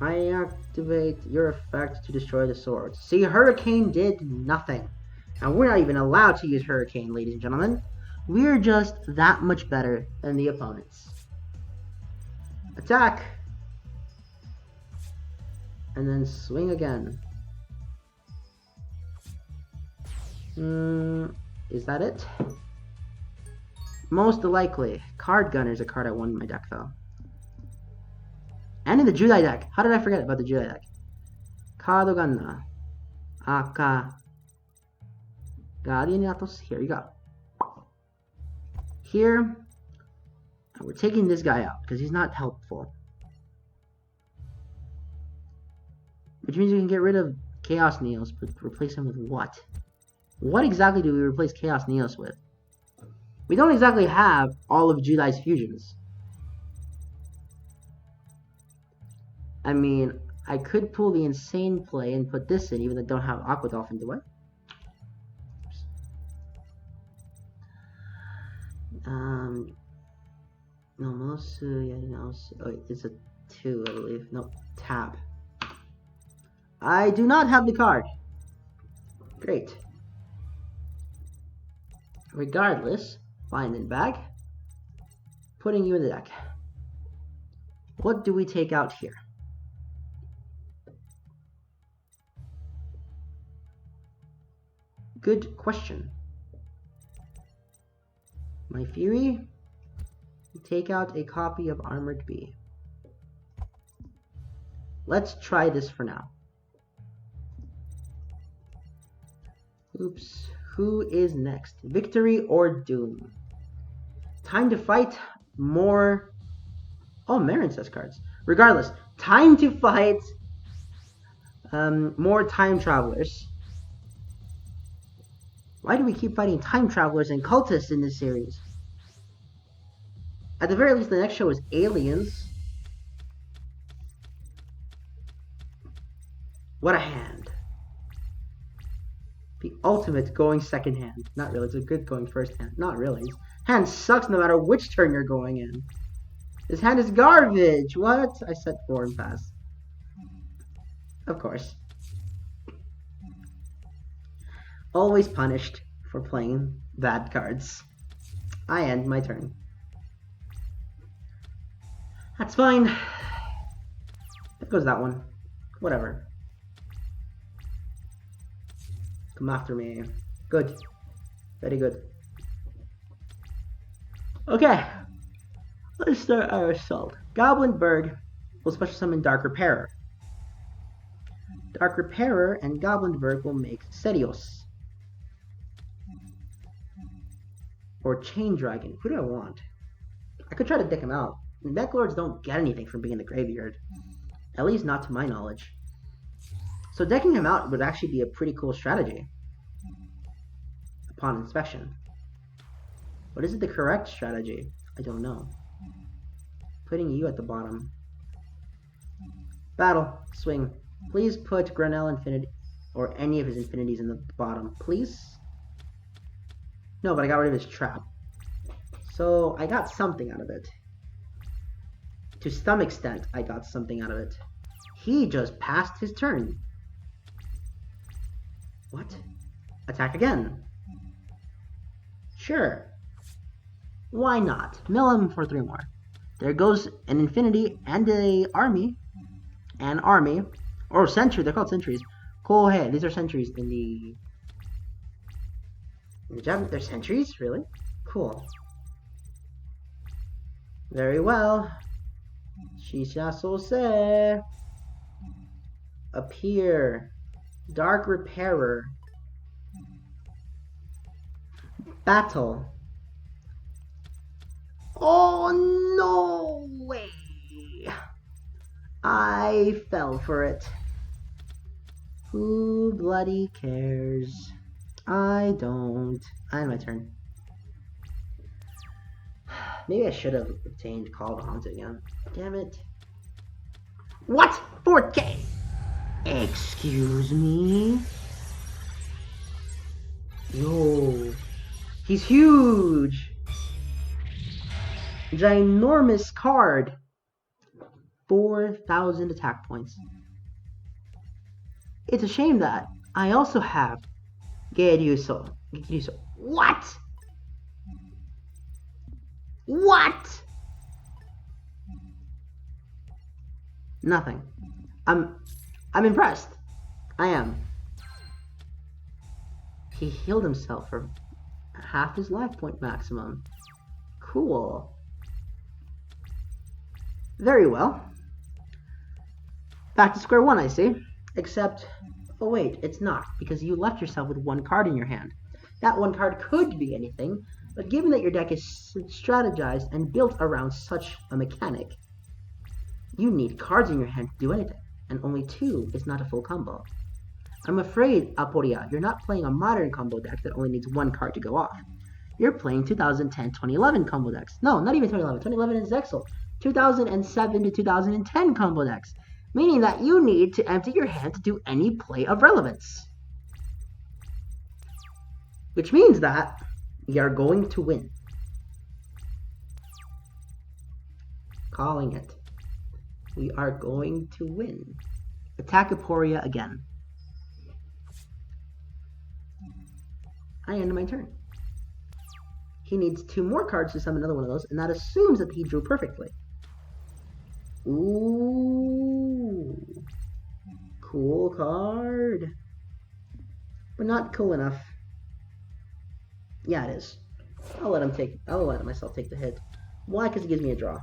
Speaker 1: I activate your effect to destroy the swords. See, Hurricane did nothing. And we're not even allowed to use Hurricane, ladies and gentlemen. We're just that much better than the opponents. Attack! And then swing again. Is that it? Most likely. Card Gunner is a card I want in my deck, though. And in the Judai deck. How did I forget about the Judai deck? Card Gunner. Aka. Guardian Atos. Here you go. Here. We're taking this guy out because he's not helpful. Which means we can get rid of Chaos Neos, but replace him with what? What exactly do we replace Chaos Neos with? We don't exactly have all of Judai's fusions. I mean, I could pull the insane play and put this in, even though I don't have Aqua Dolphin, do I? No, Mosu, yeah, no, oh, it's a 2, I believe. No, tap. I do not have the card. Great. Regardless, find in bag. Putting you in the deck. What do we take out here? Good question. My Fury. Take out a copy of Armored Bee. Let's try this for now. Oops. Who is next? Victory or Doom? Time to fight. More. Oh, Marin says cards. Regardless, time to fight. More time travelers. Why do we keep fighting time travelers and cultists in this series? At the very least, the next show is aliens. What a hand. The ultimate going second hand. Not really, it's a good going first hand. Not really. Hand sucks no matter which turn you're going in. This hand is garbage. What? I set 4 and pass. Of course. Always punished for playing bad cards. I end my turn. That's fine. There goes that one. Whatever. Come after me. Good. Very good. Okay. Let's start our assault. Goblin Bird will special summon Dark Repairer. Dark Repairer and Goblin Bird will make Serios. Or Chain Dragon. Who do I want? I could try to dick him out. Meklords don't get anything from being in the graveyard. At least not to my knowledge. So decking him out would actually be a pretty cool strategy. Upon inspection. But is it the correct strategy? I don't know. Putting you at the bottom. Battle. Swing. Please put Granell Infinity or any of his infinities in the bottom. Please? No, but I got rid of his trap. So I got something out of it. To some extent, I got something out of it. He just passed his turn. What? Attack again. Sure. Why not? Mill him for 3 more. There goes an infinity and a army. An army. Or sentry, they're called sentries. Cool, hey, these are sentries in the... They're sentries? Really? Cool. Very well. Shisha Appear. Dark Repairer. Battle. Oh, no way. I fell for it. Who bloody cares? I don't. I have my turn. Maybe I should have obtained Call of Haunted again. Damn it. What? 4K? Excuse me? Yo. He's huge. Ginormous card. 4,000 attack points. It's a shame that I also have Yugioh. What? What? Nothing. I'm impressed. I am. He healed himself for half his life point maximum. Cool. Very well. Back to square one, I see. Except, oh wait, it's not, because you left yourself with 1 card in your hand. That 1 card could be anything, but given that your deck is strategized and built around such a mechanic, you need cards in your hand to do anything, and only 2 is not a full combo. I'm afraid, Aporia, you're not playing a modern combo deck that only needs 1 card to go off. You're playing 2010-2011 combo decks. No, not even 2011. 2011 is Accel. 2007 to 2010 combo decks. Meaning that you need to empty your hand to do any play of relevance. Which means that you're going to win. Calling it. We are going to win. Attack Aporia again. I end my turn. He needs 2 more cards to summon another one of those, and that assumes that he drew perfectly. Ooh. Cool card. But not cool enough. Yeah, it is. I'll let myself take the hit. Why? Because it gives me a draw.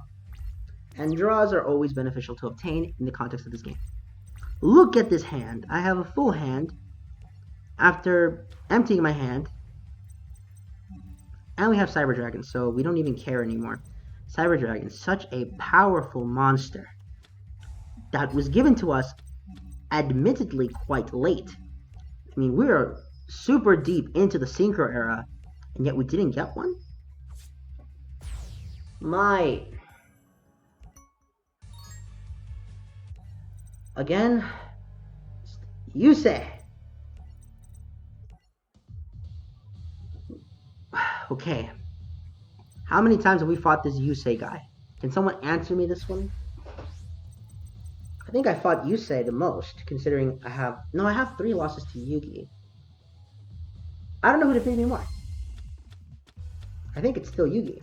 Speaker 1: And draws are always beneficial to obtain in the context of this game. Look at this hand. I have a full hand after emptying my hand. And we have Cyber Dragon, so we don't even care anymore. Cyber Dragon, such a powerful monster that was given to us admittedly quite late. I mean, we are super deep into the Synchro era, and yet we didn't get one? My... Again, you say. Okay. How many times have we fought this Yusei guy? Can someone answer me this one? I think I fought Yusei the most, considering I have 3 losses to Yugi. I don't know who defeated me more. I think it's still Yugi.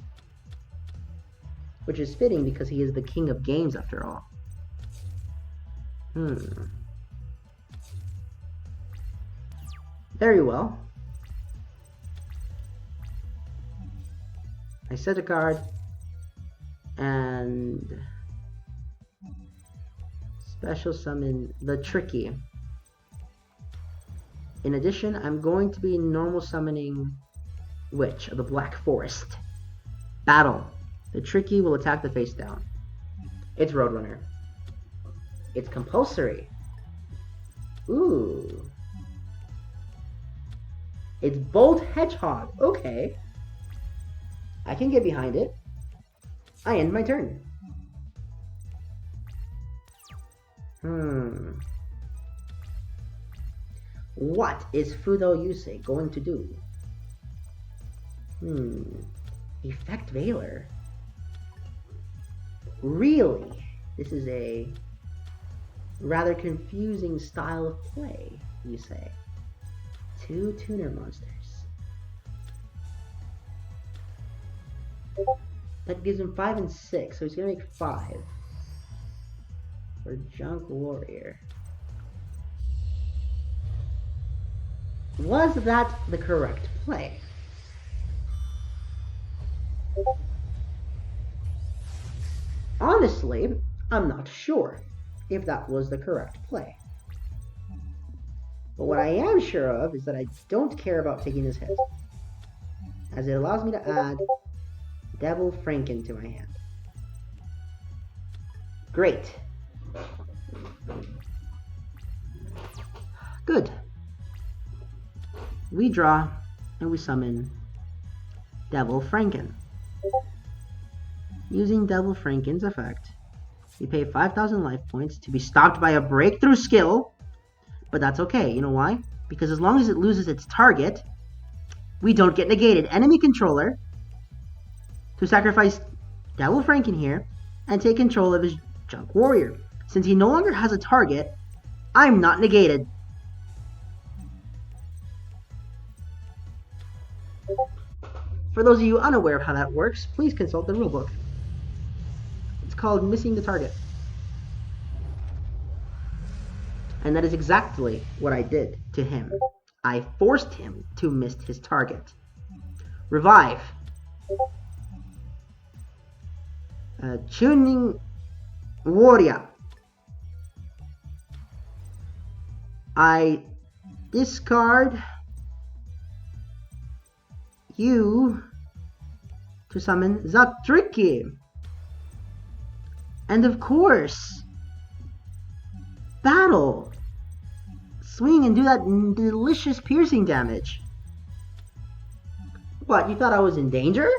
Speaker 1: Which is fitting because he is the king of games after all. Very well. I set a card and special summon the Tricky. In addition, I'm going to be normal summoning Witch of the Black Forest. Battle. The Tricky will attack the face down. It's Roadrunner. It's compulsory. Ooh. It's Bolt Hedgehog. Okay. I can get behind it. I end my turn. What is Fudo Yusei going to do? Effect Veiler. Really? This is a rather confusing style of play, you say. 2 tuner monsters. That gives him 5 and 6, so he's gonna make 5. For Junk Warrior. Was that the correct play? Honestly, I'm not sure if that was the correct play. But what I am sure of is that I don't care about taking his hit, as it allows me to add Devil Franken to my hand. Great. Good. We draw and we summon Devil Franken. Using Devil Franken's effect, you pay 5,000 life points to be stopped by a breakthrough skill, but that's okay. You know why? Because as long as it loses its target, we don't get negated. Enemy controller to sacrifice Devil Franken here and take control of his Junk Warrior. Since he no longer has a target, I'm not negated. For those of you unaware of how that works, please consult the rulebook. It's called Missing the Target. And that is exactly what I did to him. I forced him to miss his target. Revive. Tuning Warrior. I discard you to summon the Tricky. And of course, battle. Swing and do that delicious piercing damage. What, you thought I was in danger?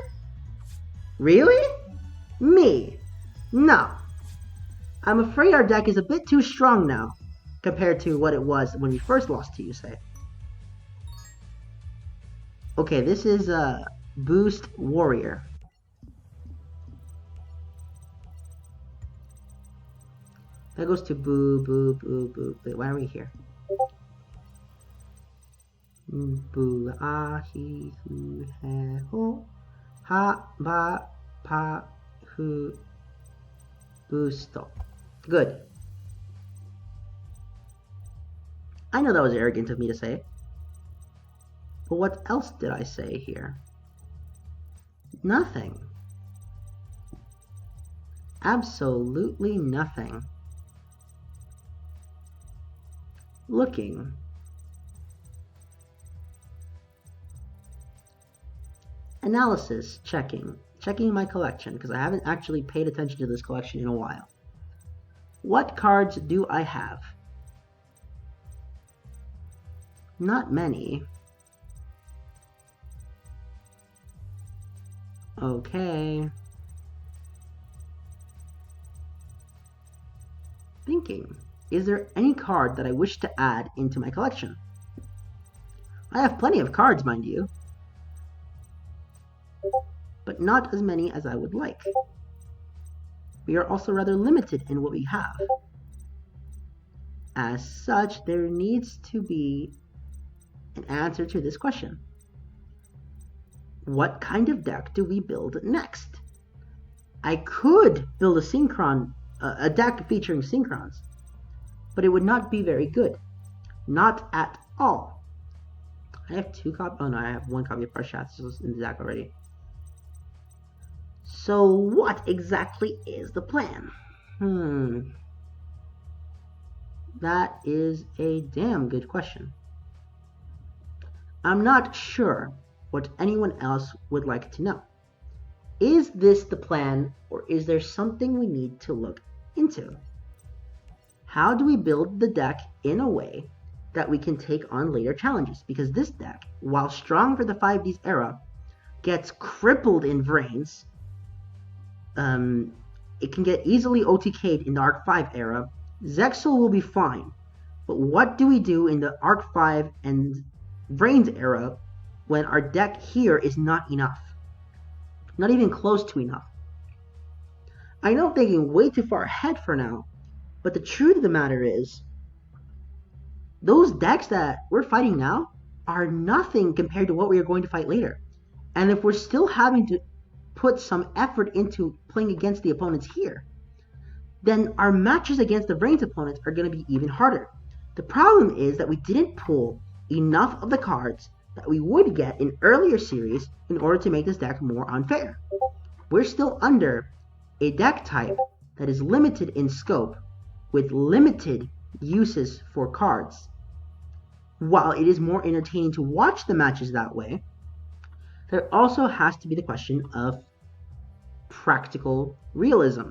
Speaker 1: Really? Me? No. I'm afraid our deck is a bit too strong now, compared to what it was when we first lost to Yusei. Okay, this is a Boost Warrior. That goes to boo, boo, boo, boo. Wait, why are we here? Boo, ah, he, hu, he, ho, ha, ba, pa, hu, boosto. Good. I know that was arrogant of me to say. But what else did I say here? Nothing. Absolutely nothing. Looking. Analysis, checking. Checking my collection, because I haven't actually paid attention to this collection in a while. What cards do I have? Not many. Okay. Thinking. Is there any card that I wish to add into my collection? I have plenty of cards, mind you. but not as many as I would like. We are also rather limited in what we have. As such, there needs to be an answer to this question. What kind of deck do we build next? I could build a deck featuring Synchrons, but it would not be very good. Not at all. I have I have one copy of Parshaths in the deck already. So what exactly is the plan? That is a damn good question. I'm not sure what anyone else would like to know. Is this the plan, or is there something we need to look into? How do we build the deck in a way that we can take on later challenges? Because this deck, while strong for the 5Ds era, gets crippled in Vrains. It can get easily OTK'd in the Arc 5 era. Zexal will be fine, but what do we do in the Arc 5 and Vrains era when our deck here is not enough? Not even close to enough. I know I'm thinking way too far ahead for now, but the truth of the matter is, those decks that we're fighting now are nothing compared to what we are going to fight later. And if we're still having to put some effort into playing against the opponents here, then our matches against the Vrains opponents are going to be even harder. The problem is that we didn't pull enough of the cards that we would get in earlier series in order to make this deck more unfair. We're still under a deck type that is limited in scope with limited uses for cards. While it is more entertaining to watch the matches that way, there also has to be the question of practical realism.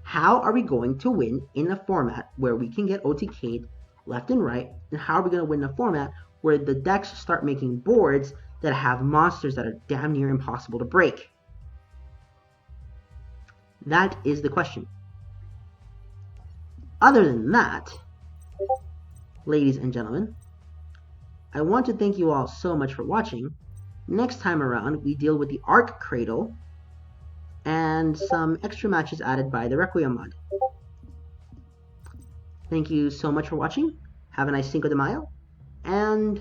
Speaker 1: How are we going to win in a format where we can get OTK'd left and right, and how are we going to win in a format where the decks start making boards that have monsters that are damn near impossible to break? That is the question. Other than that, ladies and gentlemen, I want to thank you all so much for watching. Next time around, we deal with the Arc Cradle and some extra matches added by the Requiem mod. Thank you so much for watching. Have a nice Cinco de Mayo, and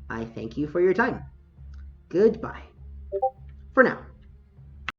Speaker 1: I thank you for your time. Goodbye for now.